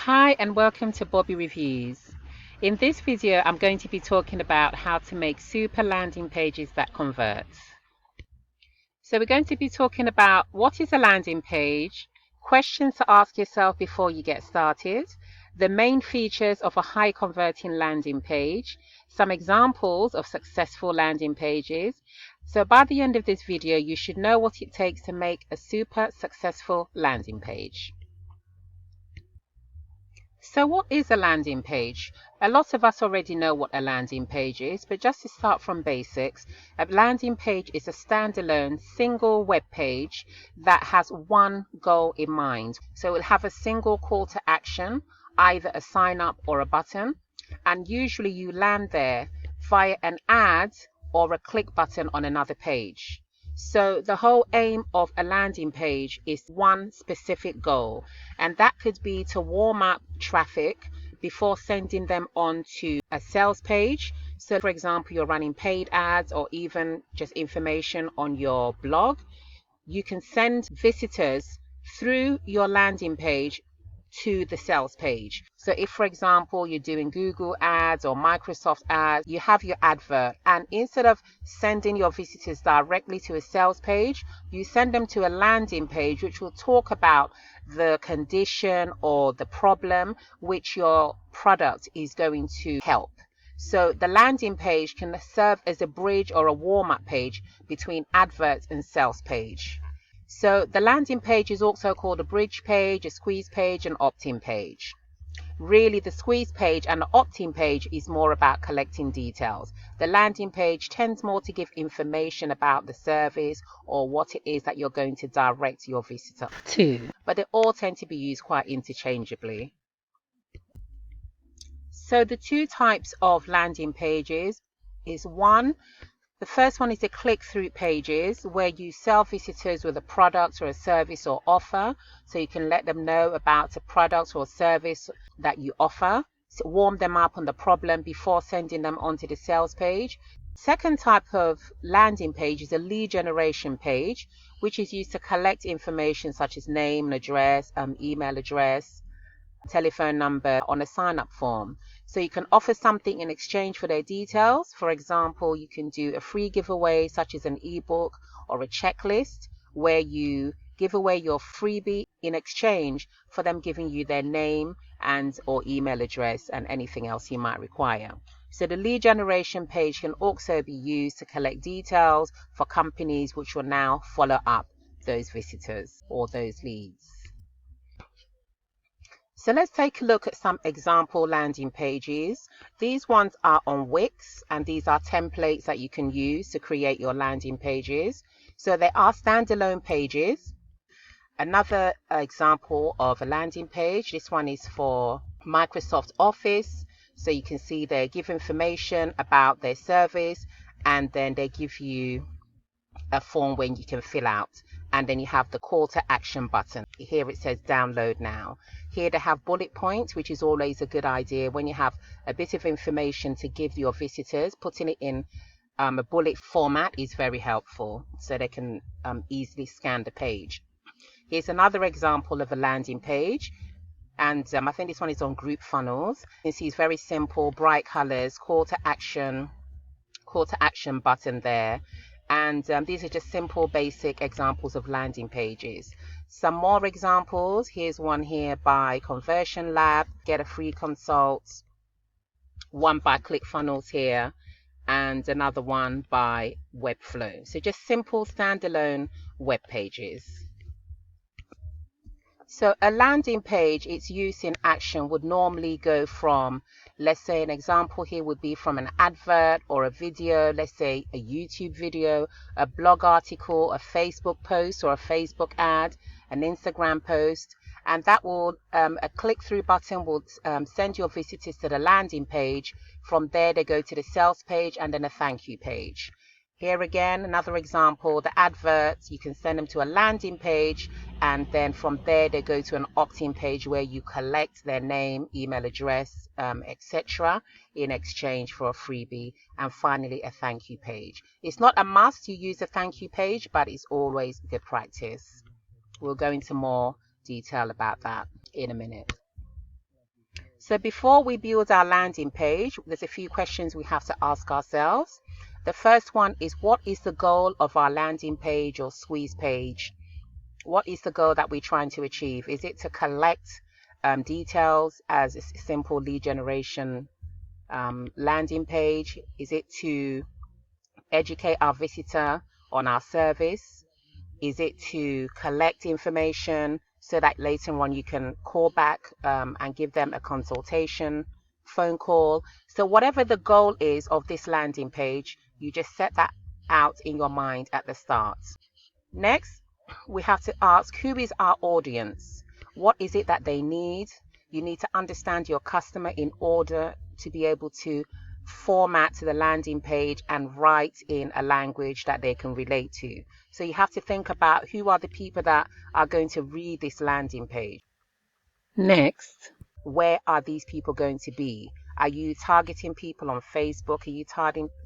Hi and welcome to Bobby Reviews. In this video, I'm going to be talking about how to make super landing pages that convert. So we're going to be talking about what is a landing page, questions to ask yourself before you get started, the main features of a high converting landing page, some examples of successful landing pages. So by the end of this video, you should know what it takes to make a super successful landing page. So what is a landing page? A lot of us already know what a landing page is, but just to start from basics, a landing page is a standalone single web page that has one goal in mind. So it will have a single call to action, either a sign up or a button, and usually you land there via an ad or a click button on another page. So the whole aim of a landing page is one specific goal, and that could be to warm up traffic before sending them on to a sales page. So for example, you're running paid ads or even just information on your blog. You can send visitors through your landing page to the sales page. So if, for example, you're doing Google ads or Microsoft ads, you have your advert, and instead of sending your visitors directly to a sales page, you send them to a landing page which will talk about the condition or the problem which your product is going to help. So the landing page can serve as a bridge or a warm-up page between adverts and sales page. So the landing page is also called a bridge page, a squeeze page, and opt-in page. Really, the squeeze page and the opt-in page is more about collecting details. The landing page tends more to give information about the service or what it is that you're going to direct your visitor to. But they all tend to be used quite interchangeably. So the two types of landing pages is the first one is the click-through pages, where you sell visitors with a product or a service or offer, so you can let them know about a product or service that you offer, so warm them up on the problem before sending them onto the sales page. Second type of landing page is a lead generation page, which is used to collect information such as name, address, email address, telephone number on a sign-up form. So you can offer something in exchange for their details. For example, you can do a free giveaway such as an ebook or a checklist where you give away your freebie in exchange for them giving you their name and or email address and anything else you might require. So the lead generation page can also be used to collect details for companies which will now follow up those visitors or those leads. So let's take a look at some example landing pages. These ones are on Wix, and these are templates that you can use to create your landing pages. So they are standalone pages. Another example of a landing page, this one is for Microsoft Office. So you can see they give information about their service, and then they give you a form when you can fill out, and then you have the call to action button. Here it says download now. Here they have bullet points, which is always a good idea when you have a bit of information to give your visitors. Putting it in a bullet format is very helpful so they can easily scan the page. Here's another example of a landing page, and I think this one is on group funnels. You can see it's very simple, bright colors, call to action button there. And these are just simple basic examples of landing pages. Some more examples. Here's one here by Conversion Lab, get a free consult. One by ClickFunnels here, and another one by Webflow. So just simple standalone web pages. So a landing page, its use in action would normally go from, let's say an example here would be from an advert or a video, let's say a YouTube video, a blog article, a Facebook post or a Facebook ad, an Instagram post, and that will, a click-through button will send your visitors to the landing page. From there they go to the sales page and then a thank you page. Here again, another example, the adverts, you can send them to a landing page, and then from there they go to an opt-in page where you collect their name, email address, etc. in exchange for a freebie, and finally a thank you page. It's not a must you use a thank you page, but it's always good practice. We'll go into more detail about that in a minute. So before we build our landing page, there's a few questions we have to ask ourselves. The first one is, what is the goal of our landing page or squeeze page? What is the goal that we're trying to achieve? Is it to collect details as a simple lead generation landing page? Is it to educate our visitor on our service? Is it to collect information so that later on you can call back and give them a consultation, phone call? So whatever the goal is of this landing page, you just set that out in your mind at the start. Next, we have to ask, who is our audience? What is it that they need? You need to understand your customer in order to be able to format the landing page and write in a language that they can relate to. So you have to think about who are the people that are going to read this landing page. Next, where are these people going to be? Are you targeting people on Facebook? Are you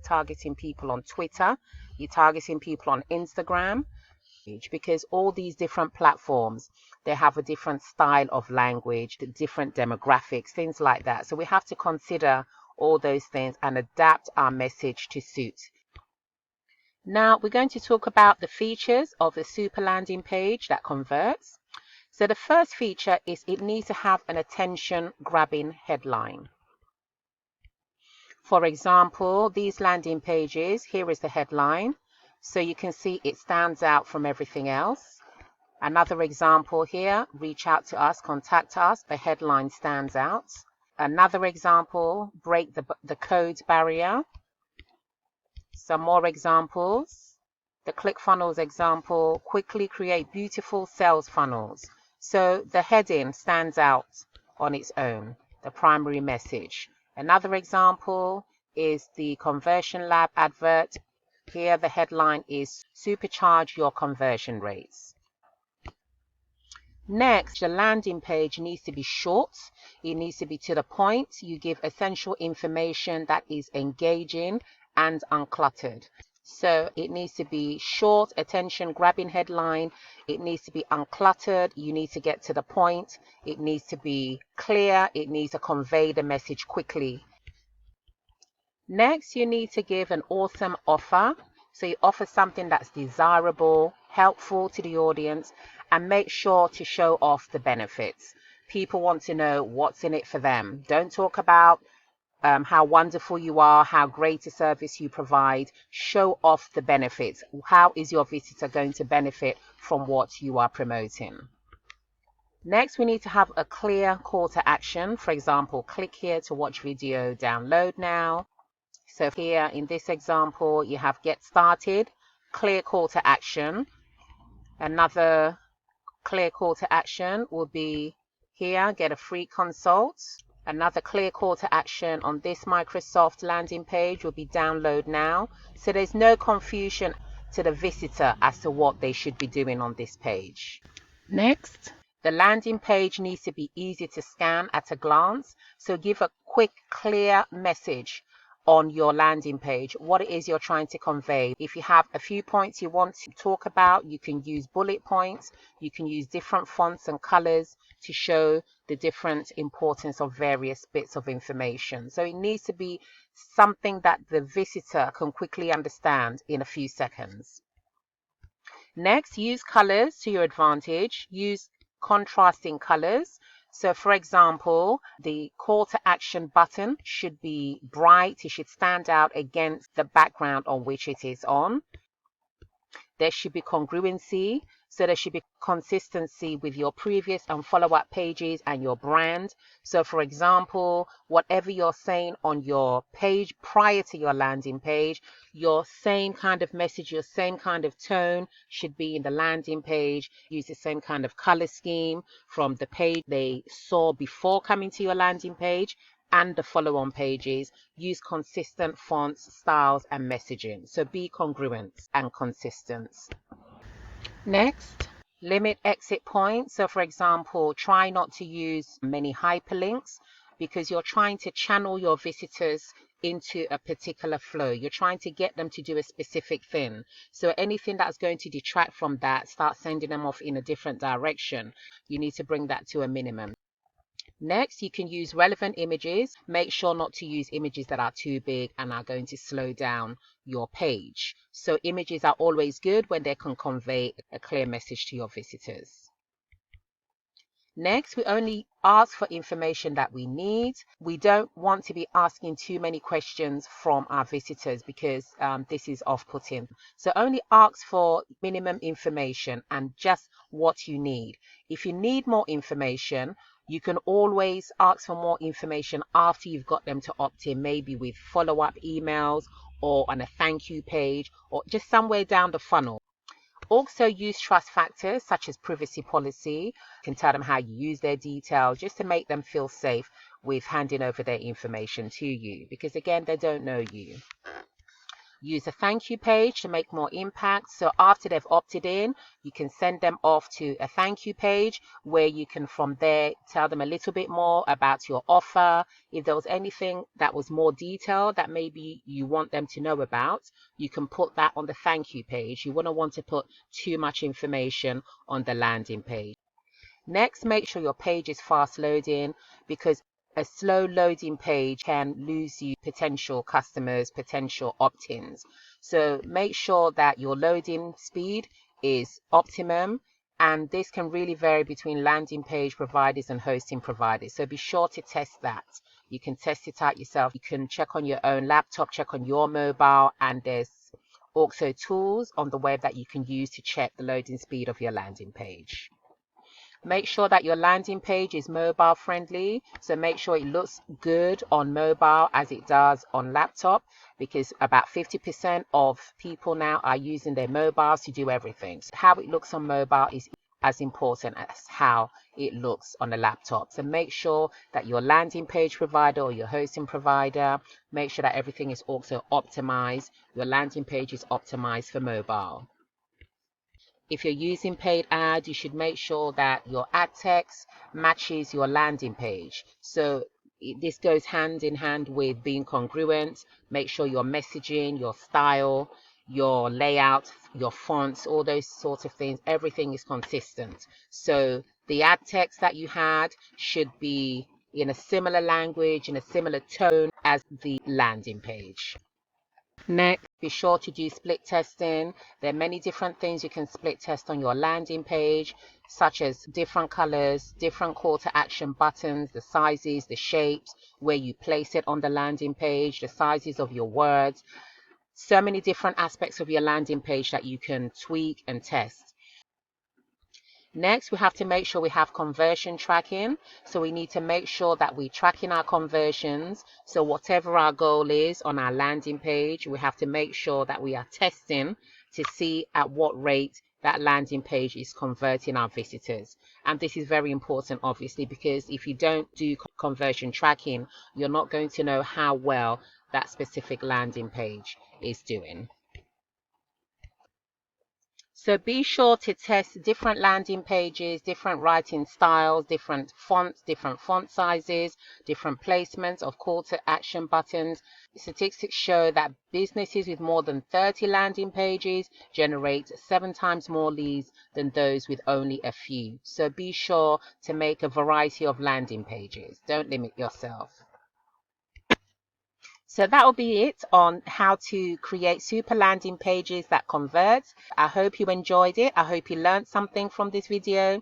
targeting people on Twitter? Are you targeting people on Instagram? Because all these different platforms, they have a different style of language, different demographics, things like that. So we have to consider all those things and adapt our message to suit. Now we're going to talk about the features of a super landing page that converts. So the first feature is it needs to have an attention grabbing headline. For example, these landing pages, here is the headline. So you can see it stands out from everything else. Another example here, reach out to us, contact us, the headline stands out. Another example, break the code barrier. Some more examples. The ClickFunnels example, quickly create beautiful sales funnels. So the heading stands out on its own, the primary message. Another example is the Conversion Lab advert. Here the headline is supercharge your conversion rates. Next, the landing page needs to be short. It needs to be to the point. You give essential information that is engaging and uncluttered. So it needs to be short, attention grabbing headline. It needs to be uncluttered. You need to get to the point. It needs to be clear. It needs to convey the message quickly. Next, you need to give an awesome offer. So you offer something that's desirable, helpful to the audience, and make sure to show off the benefits. People want to know what's in it for them. Don't talk about how wonderful you are, how great a service you provide. Show off the benefits. How is your visitor going to benefit from what you are promoting? Next, we need to have a clear call to action. For example, click here to watch video, download now. So here in this example, you have get started, clear call to action. Another clear call to action will be here, get a free consult. Another clear call to action on this Microsoft landing page will be download now. So there's no confusion to the visitor as to what they should be doing on this page. Next, the landing page needs to be easy to scan at a glance. So give a quick, clear message on your landing page, what it is you're trying to convey. If you have a few points you want to talk about, you can use bullet points, you can use different fonts and colors to show the different importance of various bits of information. So it needs to be something that the visitor can quickly understand in a few seconds. Next, use colors to your advantage. Use contrasting colors. So for example, the call to action button should be bright. It should stand out against the background on which it is on. There should be congruency. So there should be consistency with your previous and follow-up pages and your brand. So for example, whatever you're saying on your page prior to your landing page, your same kind of message, your same kind of tone should be in the landing page. Use the same kind of color scheme from the page they saw before coming to your landing page and the follow-on pages. Use consistent fonts, styles, and messaging. So be congruent and consistent. Next, limit exit points. So for example, try not to use many hyperlinks because you're trying to channel your visitors into a particular flow. You're trying to get them to do a specific thing. So anything that's going to detract from that, start sending them off in a different direction. You need to bring that to a minimum. Next, you can use relevant images. Make sure not to use images that are too big and are going to slow down your page. So images are always good when they can convey a clear message to your visitors. Next, we only ask for information that we need. We don't want to be asking too many questions from our visitors because this is off-putting. So only ask for minimum information and just what you need. If you need more information, you can always ask for more information after you've got them to opt in, maybe with follow-up emails or on a thank you page or just somewhere down the funnel. Also use trust factors such as privacy policy. You can tell them how you use their details just to make them feel safe with handing over their information to you, because again, they don't know you. Use a thank you page to make more impact. So after they've opted in, you can send them off to a thank you page where you can from there tell them a little bit more about your offer. If there was anything that was more detailed that maybe you want them to know about, you can put that on the thank you page. You wouldn't want to put too much information on the landing page. Next, make sure your page is fast loading, because a slow loading page can lose you potential customers, potential opt-ins. So make sure that your loading speed is optimum, and this can really vary between landing page providers and hosting providers. So be sure to test that. You can test it out yourself. You can check on your own laptop, check on your mobile, and there's also tools on the web that you can use to check the loading speed of your landing page. Make sure that your landing page is mobile friendly. So make sure it looks good on mobile as it does on laptop, because about 50% of people now are using their mobiles to do everything. So how it looks on mobile is as important as how it looks on a laptop. So make sure that your landing page provider or your hosting provider, make sure that everything is also optimized. Your landing page is optimized for mobile. If you're using paid ads, you should make sure that your ad text matches your landing page. So this goes hand in hand with being congruent. Make sure your messaging, your style, your layout, your fonts, all those sorts of things, everything is consistent. So the ad text that you had should be in a similar language, in a similar tone as the landing page. Next, be sure to do split testing. There are many different things you can split test on your landing page, such as different colors, different call to action buttons, the sizes, the shapes, where you place it on the landing page, the sizes of your words. So many different aspects of your landing page that you can tweak and test. Next, we have to make sure we have conversion tracking. So we need to make sure that we're tracking our conversions. So whatever our goal is on our landing page, we have to make sure that we are testing to see at what rate that landing page is converting our visitors. And this is very important, obviously, because if you don't do conversion tracking, you're not going to know how well that specific landing page is doing. So be sure to test different landing pages, different writing styles, different font sizes, different placements of call to action buttons. Statistics show that businesses with more than 30 landing pages generate 7 times more leads than those with only a few. So be sure to make a variety of landing pages. Don't limit yourself. So that will be it on how to create super landing pages that convert. I hope you enjoyed it. I hope you learned something from this video.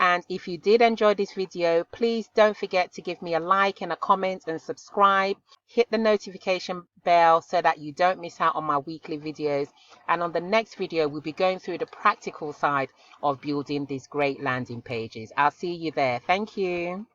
And if you did enjoy this video, please don't forget to give me a like and a comment and subscribe. Hit the notification bell so that you don't miss out on my weekly videos. And on the next video, we'll be going through the practical side of building these great landing pages. I'll see you there. Thank you.